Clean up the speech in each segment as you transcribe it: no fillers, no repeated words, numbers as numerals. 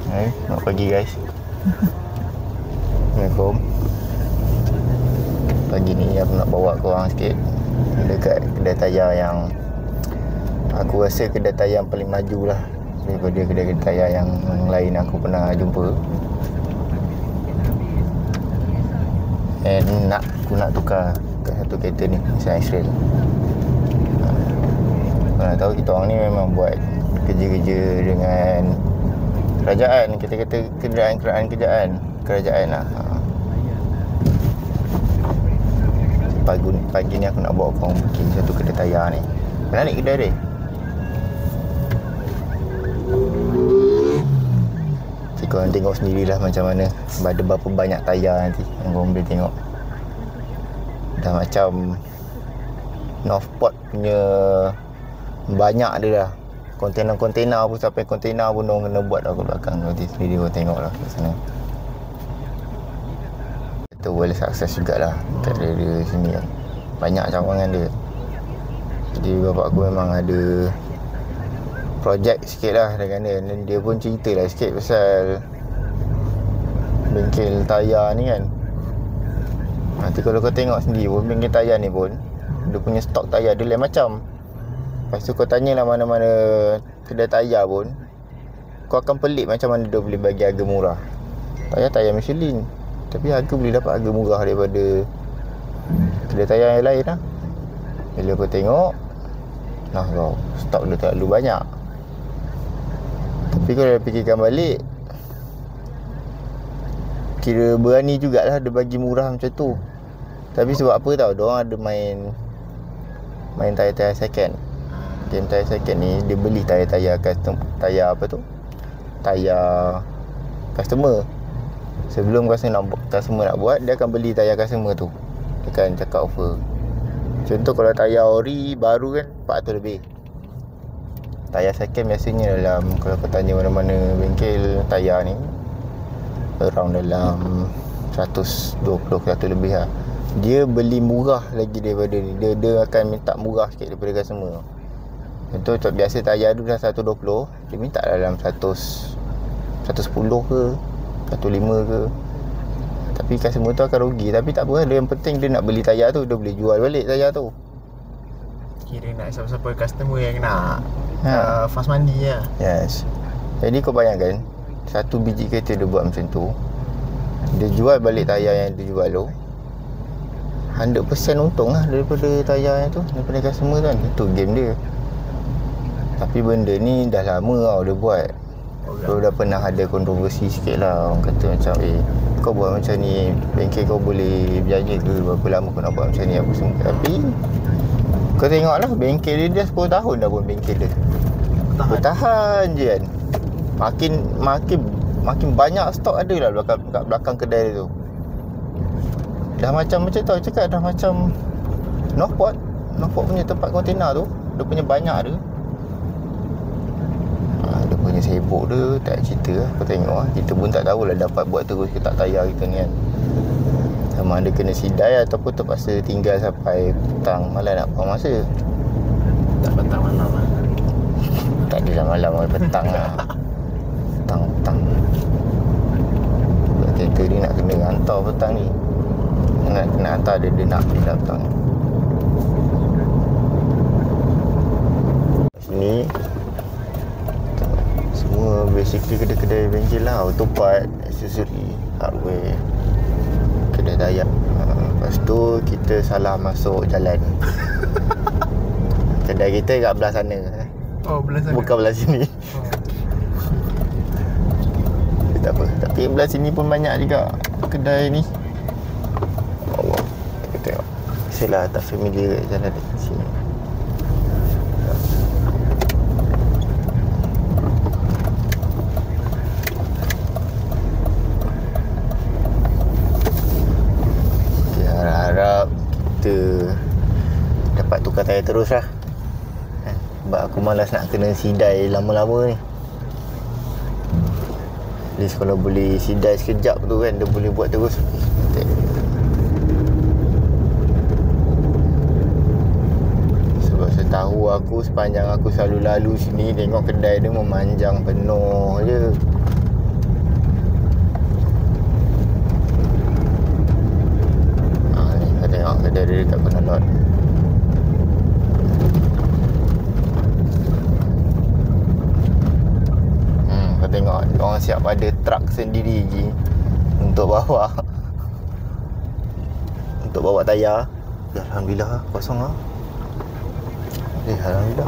Selamat pagi guys. Assalamualaikum. Pagi ni aku nak bawa korang sikit dekat kedai tayar yang aku rasa kedai tayar yang paling maju lah daripada kedai-kedai tayar yang lain aku pernah jumpa. And aku nak tukar ke satu kereta ni, Nissan X-Trail. Kau nak tahu kita orang ni memang buat kerja-kerja dengan kerajaan, kata-kata kerajaan lah. Pagi ni aku nak bawa korang pergi satu kedai tayar ni. Menarik kedai dia. Jadi korang tengok sendirilah macam mana, ada berapa banyak tayar nanti yang korang boleh tengok. Dah macam Northport punya banyak dia dah. Kontainer pun sampai kontainer pun orang kena buat dah kat belakang. Nanti sendiri korang tengok lah kat sana. Itu well sukses jugalah kat area sini kan. Banyak cawangan dia. Jadi bapak aku memang ada projek sikit lah dengan dia. Dan dia pun cerita lah sikit pasal bengkel tayar ni kan. Nanti kalau kau tengok sendiri pun, bengkel tayar ni pun dia punya stok tayar dia lain macam. Lepas tu kau tanyalah mana-mana kedai tayar pun, kau akan pelik macam mana dia boleh bagi harga murah. Tayar Michelin, tapi harga boleh dapat harga murah daripada kedai tayar yang lain lah. Bila kau tengok, nah kau, stok dia terlalu banyak. Tapi kau dah fikirkan balik, kira berani jugalah dia bagi murah macam tu. Tapi sebab apa tau, diorang ada main tayar-tayar second. Game tayar second ni, dia beli tayar custom, tayar customer. Sebelum customer nak buat, dia akan beli tayar customer tu. Dia akan cakap offer. Contoh kalau tayar ori baru kan 400 lebih. Tayar second biasanya dalam, kalau kau tanya mana-mana bengkel tayar ni, around dalam 120 lebih lah. Dia beli murah lagi daripada ni. Dia akan minta murah sikit daripada customer. Contoh biasa tayar tu dah 120, dia minta dalam 110 ke 105 ke. Tapi customer tu akan rugi. Tapi tak apa, yang penting dia nak beli tayar tu, dia boleh jual balik tayar tu. Kira nak siapa-siapa customer yang nak fast money lah. Yes. Jadi kau bayangkan, satu biji kereta dia buat macam tu, dia jual balik tayar yang dia jual tu, 100% untung lah daripada tayar yang tu, daripada customer kan. Itu game dia. Tapi benda ni dah lama tau dia buat. So dah pernah ada kontroversi sikit lah. Orang kata macam kau buat macam ni, bengkel kau boleh berjaya ke, berapa lama kau nak buat macam ni apa semua. Tapi kau tengok lah, bengkel dia dah 10 tahun dah pun bengkel dia bertahan je kan. Makin banyak stok ada lah kat belakang kedai dia tu. Dah macam tu cakap, dah macam Northport punya tempat kontainer tu. Dia punya banyak dia. Dia punya sibuk dia, tak cerita lah. Kau tengok lah, kita pun tak tahulah dapat buat terus ke tak tayar kita ni kan. Sama ada kena sidai ataupun terpaksa tinggal sampai petang, malah nak buang masa. Tak petang malam lah. Tak adalah malam, petang lah. Petang. Kereta ni nak kena hantar petang ni. Nak kena hantar dia nak pergi petang. Sini semua basically kedai-kedai bengkel lah, auto part, aksesori, hardware, kedai tayar. Lepas tu kita salah masuk jalan. Kedai kita kat belah sana. Oh, belah sana. Bukan belah sini. Tak apa. Tapi belah sini pun banyak juga kedai ni. Allah, kita tengok. Saya tak familiar kat jalan dekat sini. Harap kita dapat tukar tayar terus lah. Sebab aku malas nak kena sidai lama-lama ni. At least kalau boleh sidai sekejap tu kan, dia boleh buat terus. Sebab setahu aku, sepanjang aku selalu lalu sini, tengok kedai dia memanjang penuh je. Kau tengok orang siap ada truk sendiri je untuk bawa tayar. Alhamdulillah kosong lah. Alhamdulillah.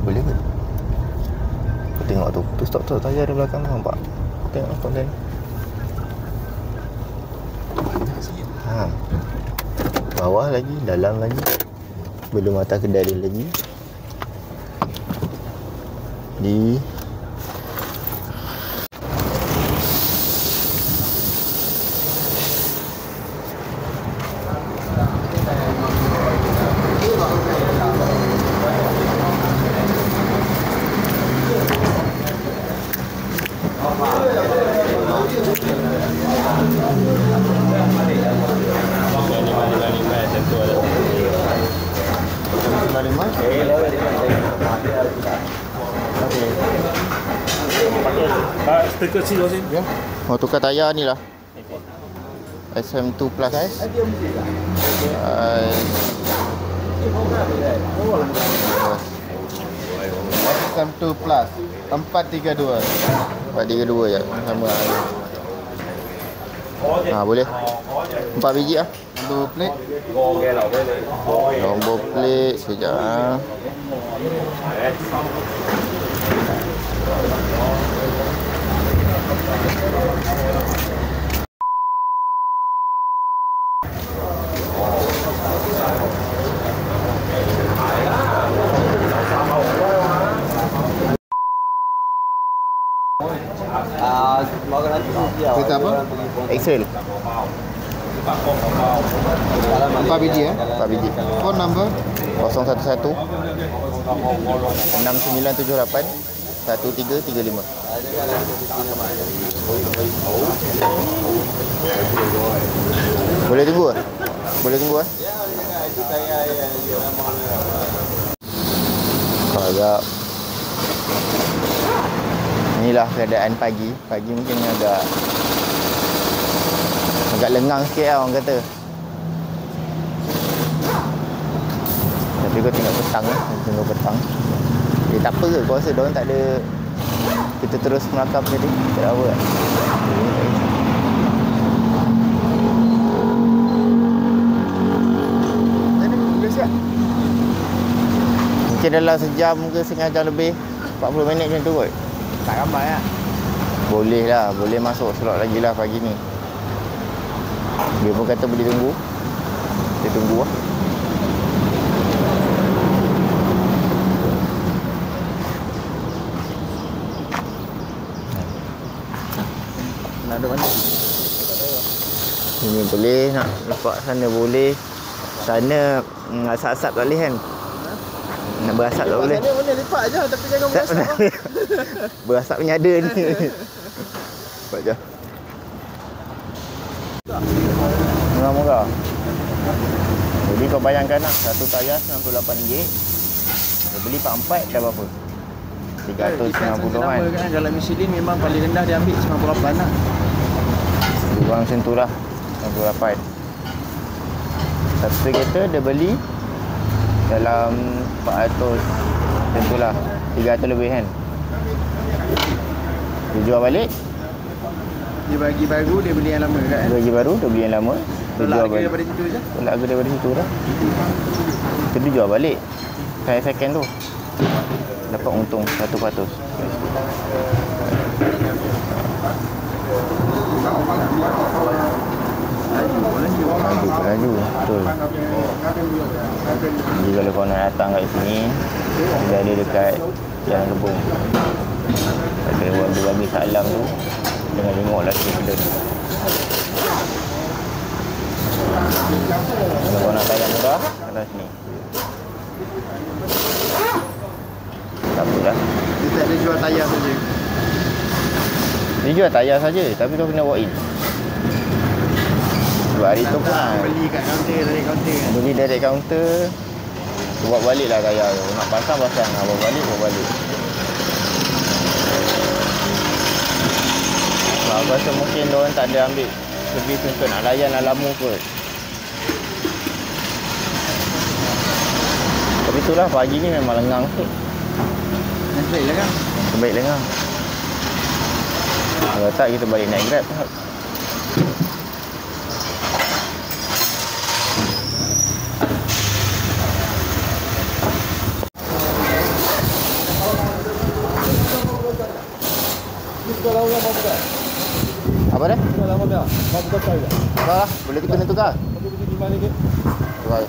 Boleh ke? Kau tengok tu stop tayar di belakang tu, nampak? Tengok konten. Bawah lagi, dalam lagi. Belum atas kedai dia lagi. Di mau tukar tayar ni lah. SM2 Plus. SM2 Plus 432. 432 je. Sama lah. Boleh. 4 biji lah. Nombor plate. Nombor plate sekejap ah. Kereta apa? Excel. 4 biji 4 biji. Phone number 011 6978 1335. Boleh tunggu ah? Boleh tunggu ah? Agak inilah keadaan pagi. Pagi mungkin agak lengang sikit lah orang kata. Tapi kau tengok petang lah. Tengok petang. Tak apa ke? Kau rasa diorang tak ada, kita terus melakap tadi? Tak ada apa kan? dah siap. Mungkin dalam sejam ke setengah jam lebih, 40 minit macam tu kot. Tak ramai lah. Boleh lah, boleh masuk slot lagi lah pagi ni. Dia pun kata boleh tunggu. Kita tunggu lah. Nak ada mana? Ini boleh, nak lepak sana boleh. Sana asap-asap tak boleh kan? Nak berasap tak boleh. Sana mana lepak je tapi jangan berasap lah. Berasap menyada ni. Lepak je. Murah-murah. Jadi kau bayangkan lah, satu tayar RM98. Kau beli pak 4 dah berapa? 390 kan? Kalau Michelin memang paling rendah dia ambil 98 lah. Kurang macam tu lah, 98. Satu kereta dia beli dalam 400 macam tu lah, 300 lebih kan. Dia jual balik, Dia bagi baru, dia beli yang lama kan? dia bagi baru, dia beli yang lama. Dia Tolak jual harga balik. daripada situ je. Tolak harga daripada situ dah. Itu dia jual balik. Second tu dapat untung 100%. Laju, betul. Jadi kalau kau nak datang kat sini, dia ada dekat Jalan Kebun. Ada bagi salam tu, jangan tengoklah student. Kalau kau nak tayar murah, datang sini. Tak apalah. Dia tak ada jual tayar saja. Dia jual tayar saja, tapi kau kena walk in. Sebab hari tu kan Beli kat kaunter, dari kaunter kan? beli direct counter, bawa balik lah tayar tu. Nak pasang, nak bawa balik. Aku rasa mungkin diorang tak ada ambil servis untuk nak layan alamu kot. Tapi itulah pagi ni memang lengang sikit. Nasib baik lah kan. Terbaik lah. Kalau tak kita balik naik Grab. Apa dah? Tak lah, boleh kena tukar. Tukar.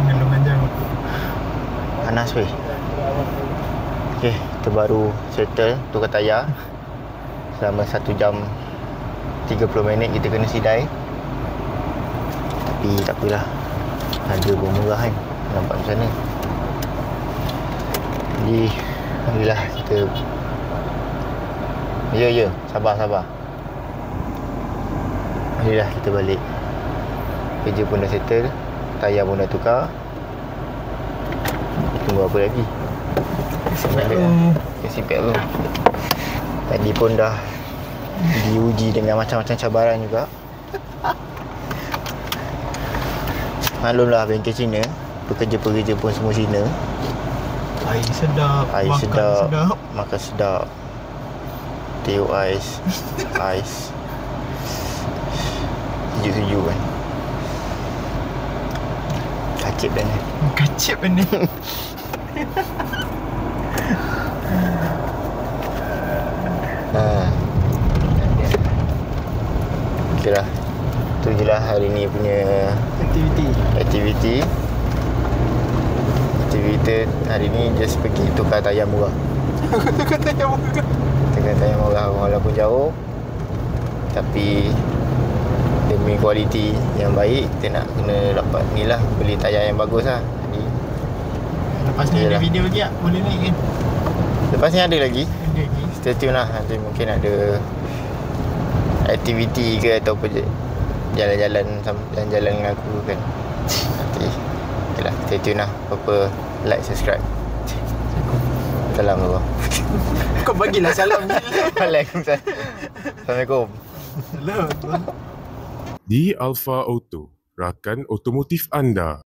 Gelungan jauh. Panas weh. Okay, kita baru settle tukar tayar. Selama 1 jam 30 minit kita kena sidai. Tapi tak apalah. Harga pun murah kan. Nampak macam mana. Jadi alhamdulillah kita Ya, sabar. Alhamdulillah kita balik. Kerja pun dah settle, tayar pun dah tukar. Tunggu apa lagi? Kasih pek tu. Tadi pun dah diuji dengan macam-macam cabaran juga. Maklumlah bengkel Cina, pekerja-pekerja pun semua Cina. Air sedap, Air makan sedap, makan sedap. Teh ais, ais. Sejuk-sejuk kan. Kacip dah ni. Kacip ni. Okay lah. Tu je lah hari ni punya aktiviti hari ni just pergi tukar tayar murah. Tukar tayar murah walaupun jauh, tapi demi kualiti yang baik kita nak kena dapat ni lah, beli tayar yang bagus lah. Jadi Lepas ni ada video lagi tak? Boleh naik kan? lepas ni ada lagi, Ada lagi. stay tune lah. Nanti mungkin ada aktiviti ke ataupun jalan-jalan dengan aku kan. Nanti okay lah, stay tune lah. Apa-apa like, subscribe. Salam dulu. Kau bagilah salam je. Waalaikumsalam. Assalamualaikum. Salam. Di Alfa Auto, rakan otomotif anda.